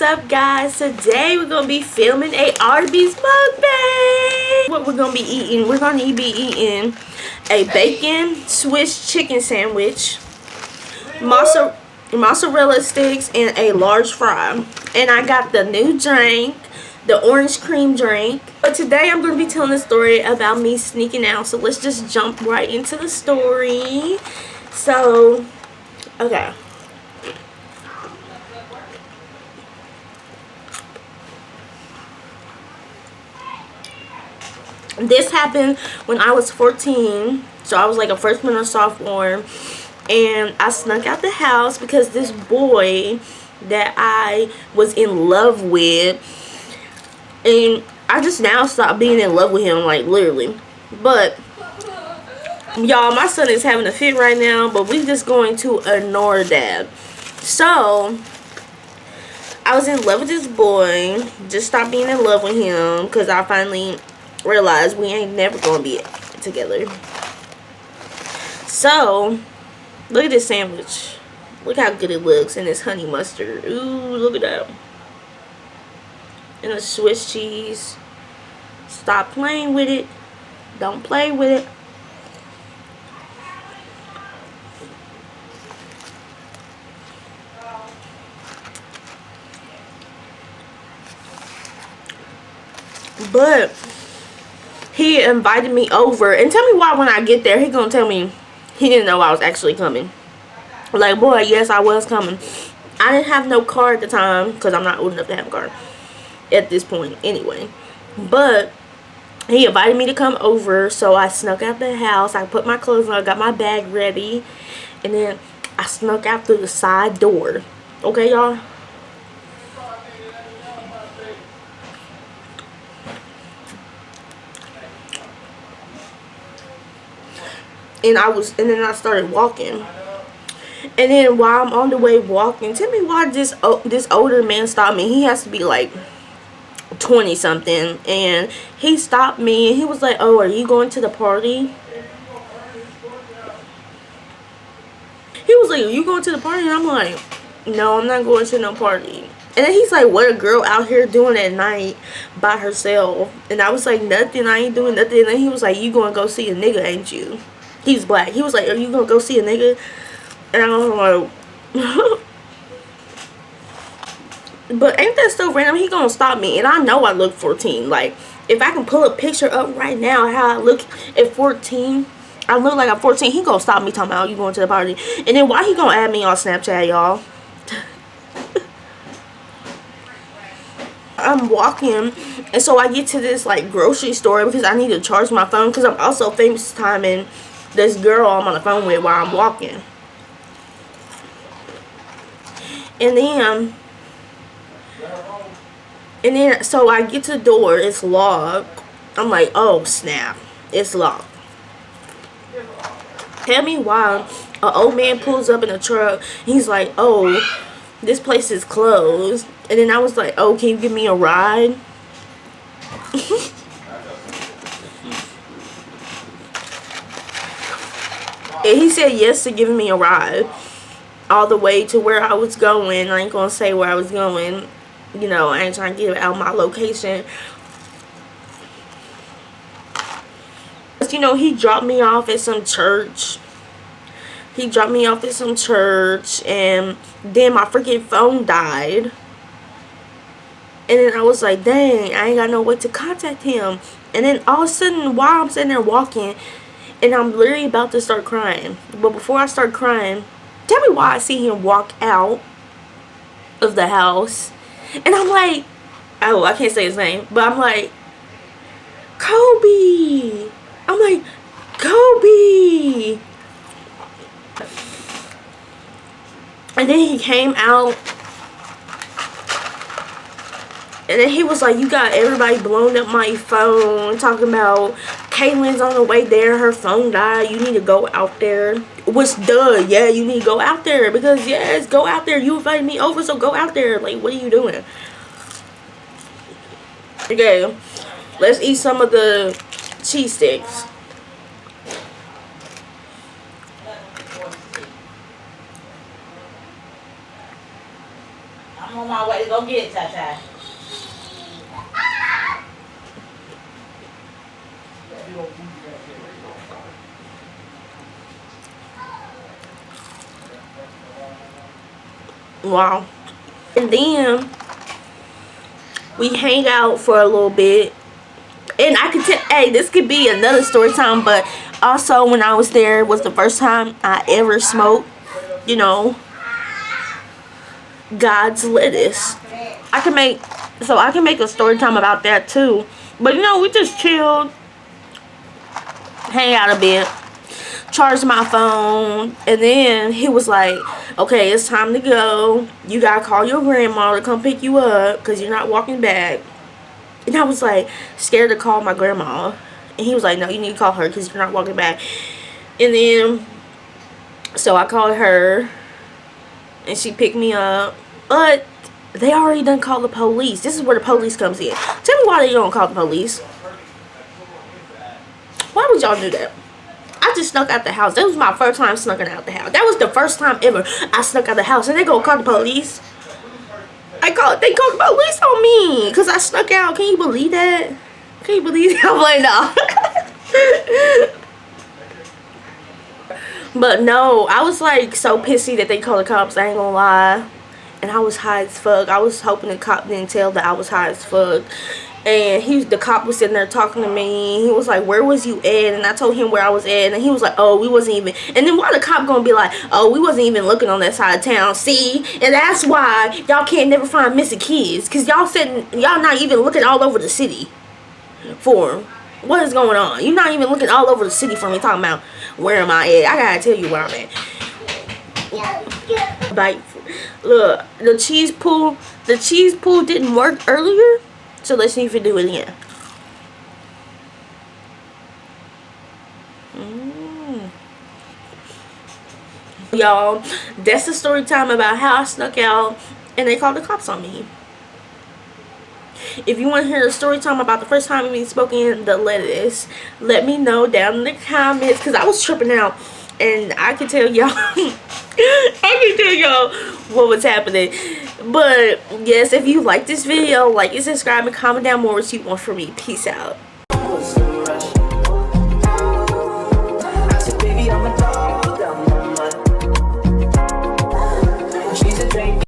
up, guys? Today we're gonna be filming a Arby's mukbang. What we're gonna be eating, we're gonna be eating a bacon Swiss chicken sandwich, mozzarella sticks, and a large fry. And I got the new drink, the orange cream drink. But today I'm going to be telling a story about me sneaking out. So let's just jump right into the story. So, okay. This happened when I was 14. So I was like a freshman or sophomore. And I snuck out the house because this boy that I was in love with, and I just now stopped being in love with him, like literally. But y'all, my son is having a fit right now, but we just going to ignore that. So I was in love with this boy, just stopped being in love with him because I finally realized we ain't never gonna be together. So look at this sandwich. Look how good it looks in this honey mustard. Ooh, look at that. And the Swiss cheese. Stop playing with it. Don't play with it. But he invited me over. And tell me why when I get there, he gonna tell me he didn't know I was actually coming. Like, boy, yes, I was coming. I didn't have no car at the time because I'm not old enough to have a car at this point anyway. But he invited me to come over, so I snuck out the house. I put my clothes on, I got my bag ready, and then I snuck out through the side door. Okay, y'all? And then I started walking. And then while I'm on the way walking, tell me why this older man stopped me. He has to be like 20 something, and he stopped me and he was like, "Oh, are you going to the party?" He was like, "Are you going to the party?" And I'm like, "No, I'm not going to no party." And then he's like, "What a girl out here doing at night by herself?" And I was like, "Nothing, I ain't doing nothing." And then he was like, "You gonna go see a nigga, ain't you?" He's black. He was like, "Are you gonna go see a nigga?" And I was like, but ain't that so random? He gonna stop me, and I know I look 14. Like, if I can pull a picture up right now how I look at 14, I look like I'm 14. He gonna stop me talking about, "You going to the party?" And then why he gonna add me on Snapchat, y'all? I'm walking, and so I get to this like grocery store because I need to charge my phone because I'm also FaceTiming this girl I'm on the phone with while I'm walking. And then so I get to the door, it's locked. I'm like, oh snap, it's locked. Tell me why an old man pulls up in a truck. He's like, "Oh, this place is closed." And then I was like, "Oh, can you give me a ride?" And he said yes to giving me a ride all the way to where I was going. I ain't gonna say where I was going. You know, I ain't trying to give out my location. But, you know, he dropped me off at some church. And then my freaking phone died. And then I was like, dang, I ain't got no way to contact him. And then all of a sudden, while I'm sitting there walking, and I'm literally about to start crying. But before I start crying, tell me why I see him walk out of the house. And I'm like, oh, I can't say his name, but I'm like, Kobe. I'm like, Kobe. And then he came out. And then he was like, "You got everybody blowing up my phone, talking about Kaylin's on the way there, her phone died, you need to go out there." Which, duh, yeah, you need to go out there. Because, yes, go out there. You invited me over, so go out there. Like, what are you doing? Okay, let's eat some of the cheese sticks. I'm on my way to go Go get it, Tata. Wow. And then we hang out for a little bit. And I could tell, hey, this could be another story time, but also when I was there was the first time I ever smoked, you know, God's lettuce. I can make a story time about that too. But you know, we just chilled, hang out a bit, charged my phone, and then he was like, okay, it's time to go. You gotta call your grandma to come pick you up because you're not walking back. And I was like scared to call my grandma. And he was like, no, you need to call her because you're not walking back. And then, so I called her and she picked me up. But they already done called the police. This is where the police comes in. Tell me why they don't call the police. Why would y'all do that? I just snuck out the house. That was my first time snucking out the house. That was the first time ever I snuck out the house. And they gonna call the police. They called the police on me because I snuck out. Can you believe that? Can you believe that? I'm like, no. But no, I was like so pissy that they called the cops. I ain't gonna lie. And I was high as fuck. I was hoping the cop didn't tell that I was high as fuck. And the cop was sitting there talking to me. He was like, where was you at? And I told him where I was at. And he was like, oh, we wasn't even. And then why the cop gonna be like, oh, we wasn't even looking on that side of town. See? And that's why y'all can't never find missing kids. Because y'all not even looking all over the city for them. What is going on? You're not even looking all over the city for me talking about where am I at. I gotta tell you where I'm at. Like, look, the cheese pool didn't work earlier. So let's see if we do it again. Y'all, that's the story time about how I snuck out and they called the cops on me. If you want to hear the story time about the first time we smoking the lettuce, let me know down in the comments because I was tripping out and I can tell y'all what was happening. But yes, if you like this video, like and subscribe and comment down more what you want from me. Peace out.